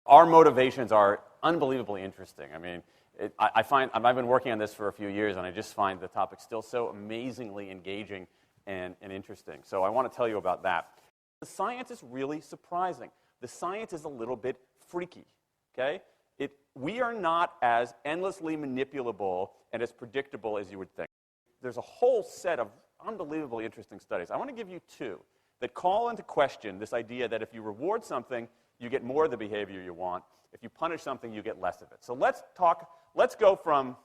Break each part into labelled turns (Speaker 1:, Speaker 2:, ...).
Speaker 1: Our motivations are unbelievably interesting. I mean, I've been working on this for a few years, and I just find the topic still so amazingly engaging and interesting. So I want to tell you about that. The science is really surprising. The science is a little bit freaky, okay? We are not as endlessly manipulable and as predictable as you would think. There's a whole set of unbelievably interesting studies. I want to give you two that call into question this idea that if you reward something, you get more of the behavior you want. If you punish something, you get less of it. So let's go from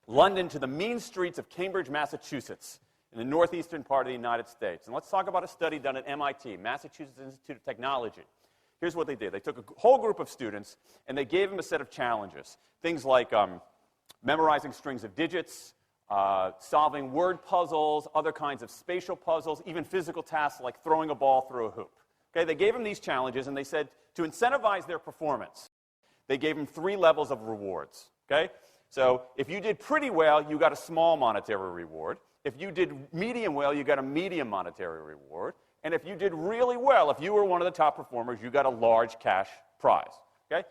Speaker 1: London to the mean streets of Cambridge, Massachusetts, in the northeastern part of the United States. And let's talk about a study done at MIT, Massachusetts Institute of Technology. Here's what they did. They took a whole group of students, and they gave them a set of challenges. Things like memorizing strings of digits, solving word puzzles, other kinds of spatial puzzles, even physical tasks like throwing a ball through a hoop. Okay, they gave them these challenges, and they said to incentivize their performance, they gave them 3 levels of rewards. Okay? So if you did pretty well, you got a small monetary reward. If you did medium well, you got a medium monetary reward. And if you did really well, if you were one of the top performers, you got a large cash prize. Okay?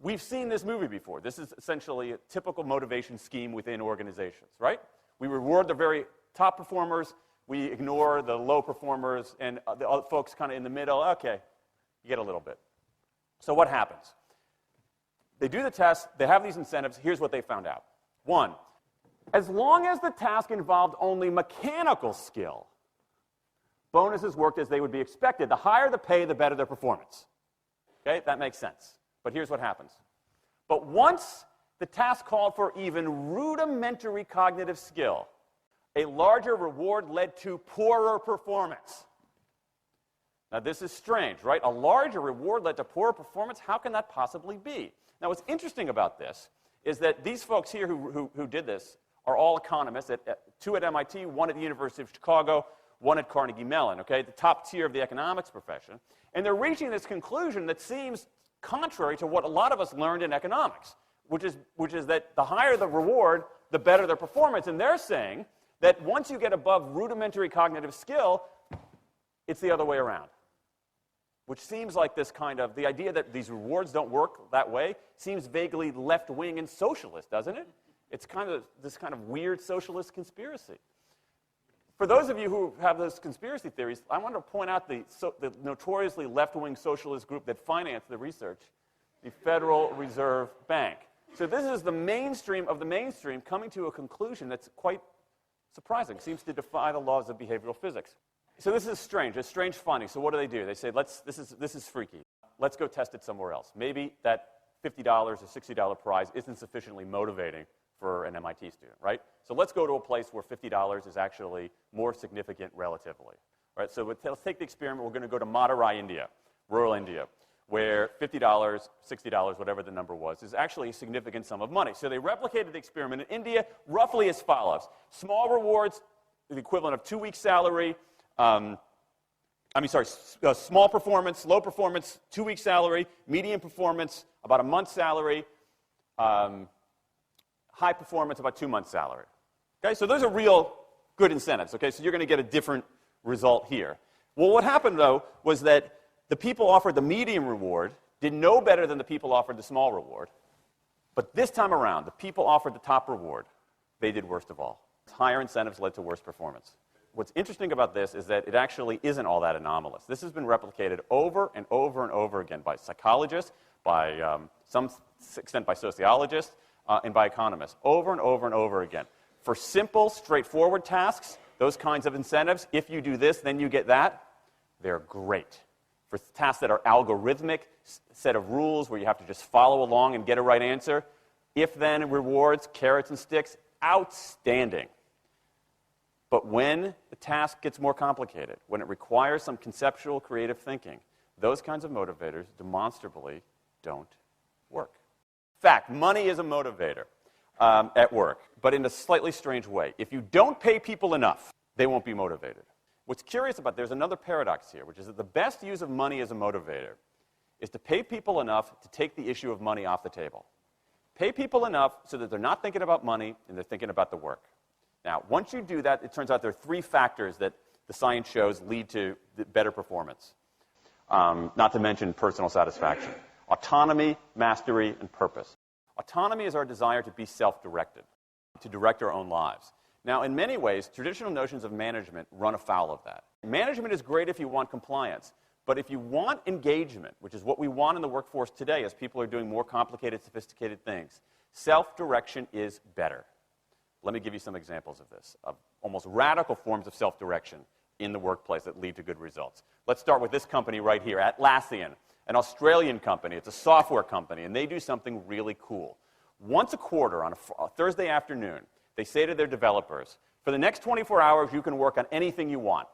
Speaker 1: We've seen this movie before. This is essentially a typical motivation scheme within organizations, right? We reward the very top performers, we ignore the low performers, and the other folks kind of in the middle. Okay, you get a little bit. So what happens? They do the test, they have these incentives. Here's what they found out. 1, as long as the task involved only mechanical skill, bonuses worked as they would be expected. The higher the pay, the better their performance. Okay, that makes sense. But here's what happens. But once the task called for even rudimentary cognitive skill, a larger reward led to poorer performance. Now, this is strange, right? A larger reward led to poorer performance? How can that possibly be? Now, what's interesting about this is that these folks here who did this are all economists, 2 at MIT, 1 at the University of Chicago, 1 at Carnegie Mellon, okay, the top tier of the economics profession. And they're reaching this conclusion that seems contrary to what a lot of us learned in economics, which is that the higher the reward, the better their performance. And they're saying that once you get above rudimentary cognitive skill, it's the other way around. Which seems like this kind of, the idea that these rewards don't work that way seems vaguely left-wing and socialist, doesn't it? It's kind of this kind of weird socialist conspiracy. For those of you who have those conspiracy theories, I want to point out the notoriously left-wing socialist group that financed the research, the Federal Reserve Bank. So this is the mainstream of the mainstream coming to a conclusion that's quite surprising. Seems to defy the laws of behavioral physics. So this is strange. It's strange finding. So what do? They say, this is freaky. Let's go test it somewhere else. Maybe that $50 or $60 prize isn't sufficiently motivating for an MIT student, right? So let's go to a place where $50 is actually more significant relatively. Right? So let's take the experiment. We're going to go to Madurai, India, rural India, where $50, $60, whatever the number was, is actually a significant sum of money. So they replicated the experiment in India roughly as follows. Small rewards, the equivalent of 2 weeks' salary. Small performance, low performance, 2 weeks' salary. Medium performance, about a month's salary. High performance, about 2 months' salary. Okay, so those are real good incentives. Okay, so you're going to get a different result here. Well, what happened, though, was that the people offered the medium reward did no better than the people offered the small reward. But this time around, the people offered the top reward. They did worst of all. Higher incentives led to worse performance. What's interesting about this is that it actually isn't all that anomalous. This has been replicated over and over and over again by psychologists, by some extent by sociologists, and by economists, over and over and over again. For simple, straightforward tasks, those kinds of incentives, if you do this, then you get that, they're great. For tasks that are algorithmic, set of rules where you have to just follow along and get a right answer, if-then rewards, carrots and sticks, outstanding. But when the task gets more complicated, when it requires some conceptual, creative thinking, those kinds of motivators demonstrably don't work. In fact, money is a motivator at work, but in a slightly strange way. If you don't pay people enough, they won't be motivated. What's curious about, there's another paradox here, which is that the best use of money as a motivator is to pay people enough to take the issue of money off the table. Pay people enough so that they're not thinking about money and they're thinking about the work. Now, once you do that, it turns out there are 3 factors that the science shows lead to better performance, not to mention personal satisfaction. Autonomy, mastery, and purpose. Autonomy is our desire to be self-directed, to direct our own lives. Now, in many ways, traditional notions of management run afoul of that. Management is great if you want compliance, but if you want engagement, which is what we want in the workforce today as people are doing more complicated, sophisticated things, self-direction is better. Let me give you some examples of this, of almost radical forms of self-direction in the workplace that lead to good results. Let's start with this company right here, Atlassian, an Australian company. It's a software company, and they do something really cool. Once a quarter, on a Thursday afternoon, they say to their developers, for the next 24 hours, you can work on anything you want.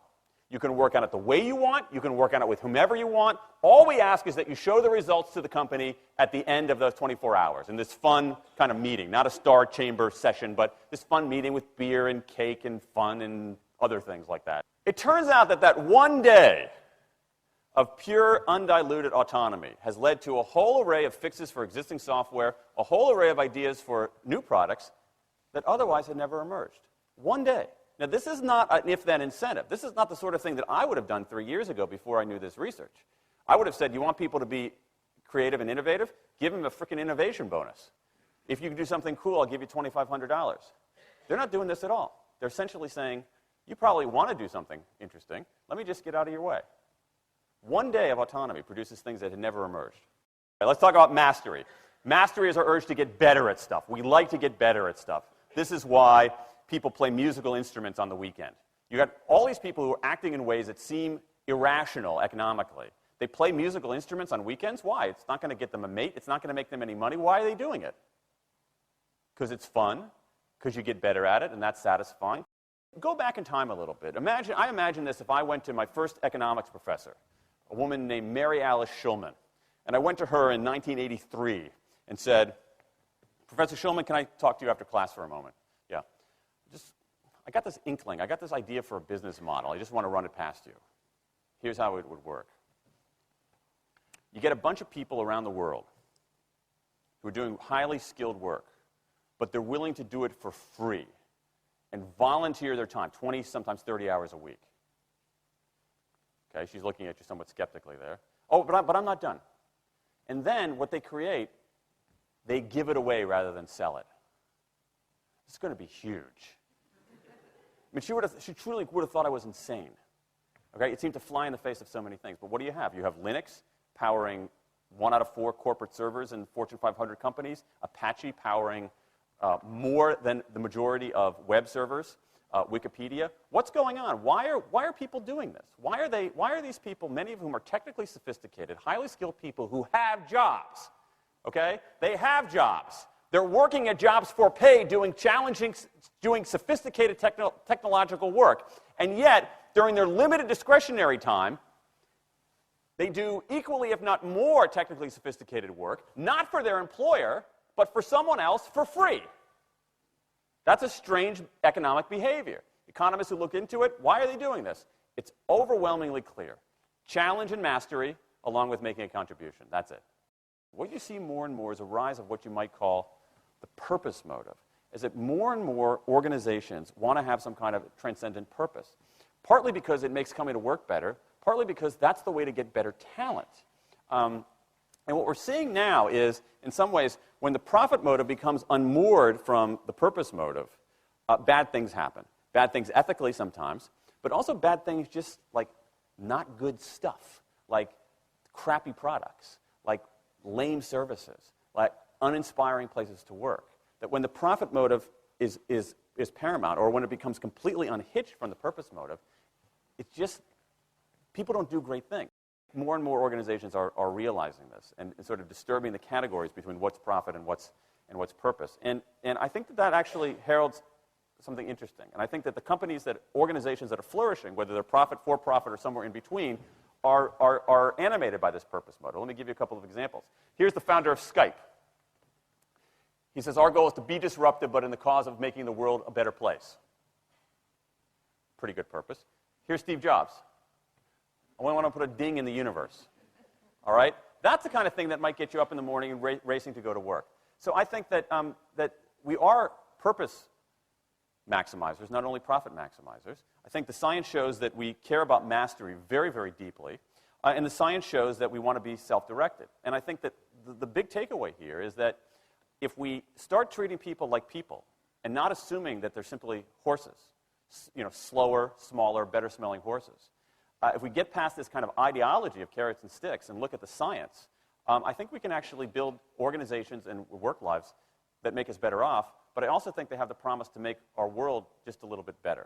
Speaker 1: You can work on it the way you want. You can work on it with whomever you want. All we ask is that you show the results to the company at the end of those 24 hours in this fun kind of meeting, not a star chamber session, but this fun meeting with beer and cake and fun and other things like that. It turns out that that one day of pure, undiluted autonomy has led to a whole array of fixes for existing software, a whole array of ideas for new products that otherwise had never emerged. One day. Now, this is not an if-then incentive. This is not the sort of thing that I would have done 3 years ago before I knew this research. I would have said, you want people to be creative and innovative? Give them a freaking innovation bonus. If you can do something cool, I'll give you $2,500. They're not doing this at all. They're essentially saying, you probably want to do something interesting. Let me just get out of your way. One day of autonomy produces things that had never emerged. Okay, let's talk about mastery. Mastery is our urge to get better at stuff. We like to get better at stuff. This is why people play musical instruments on the weekend. You got all these people who are acting in ways that seem irrational economically. They play musical instruments on weekends. Why? It's not going to get them a mate. It's not going to make them any money. Why are they doing it? Because it's fun, because you get better at it, and that's satisfying. Go back in time a little bit. I imagine this if I went to my first economics professor, a woman named Mary Alice Schulman, and I went to her in 1983 and said, Professor Schulman, can I talk to you after class for a moment? Yeah. I got this inkling. I got this idea for a business model. I just want to run it past you. Here's how it would work. You get a bunch of people around the world who are doing highly skilled work, but they're willing to do it for free and volunteer their time, 20, sometimes 30 hours a week. Okay, she's looking at you somewhat skeptically there. Oh, but I'm not done. And then what they create, they give it away rather than sell it. It's going to be huge. I mean, she truly would have thought I was insane. Okay, it seemed to fly in the face of so many things. But what do you have? You have Linux powering 1 out of 4 corporate servers in Fortune 500 companies, Apache powering more than the majority of web servers, Wikipedia. What's going on? Why are people doing this? Why are these people, many of whom are technically sophisticated, highly skilled people who have jobs? Okay? They have jobs. They're working at jobs for pay, doing sophisticated technological work. And yet, during their limited discretionary time, they do equally, if not more, technically sophisticated work, not for their employer, but for someone else for free. That's a strange economic behavior. Economists who look into it, why are they doing this? It's overwhelmingly clear. Challenge and mastery, along with making a contribution. That's it. What you see more and more is a rise of what you might call the purpose motive, is that more and more organizations want to have some kind of transcendent purpose, partly because it makes coming to work better, partly because that's the way to get better talent. And what we're seeing now is, in some ways, when the profit motive becomes unmoored from the purpose motive, bad things happen. Bad things ethically sometimes, but also bad things just like not good stuff, like crappy products, like lame services, like uninspiring places to work. That when the profit motive is paramount, or when it becomes completely unhitched from the purpose motive, it's just, people don't do great things. More and more organizations are realizing this and sort of disturbing the categories between what's profit and what's purpose. And I think that actually heralds something interesting. And I think that organizations that are flourishing, whether they're profit, for profit, or somewhere in between, are animated by this purpose motive. Let me give you a couple of examples. Here's the founder of Skype. He says, our goal is to be disruptive, but in the cause of making the world a better place. Pretty good purpose. Here's Steve Jobs. I want to put a ding in the universe. All right? That's the kind of thing that might get you up in the morning and racing to go to work. So I think that, that we are purpose maximizers, not only profit maximizers. I think the science shows that we care about mastery very, very deeply. And the science shows that we want to be self-directed. And I think that the big takeaway here is that if we start treating people like people and not assuming that they're simply horses, slower, smaller, better-smelling horses, if we get past this kind of ideology of carrots and sticks and look at the science, I think we can actually build organizations and work lives that make us better off, but I also think they have the promise to make our world just a little bit better.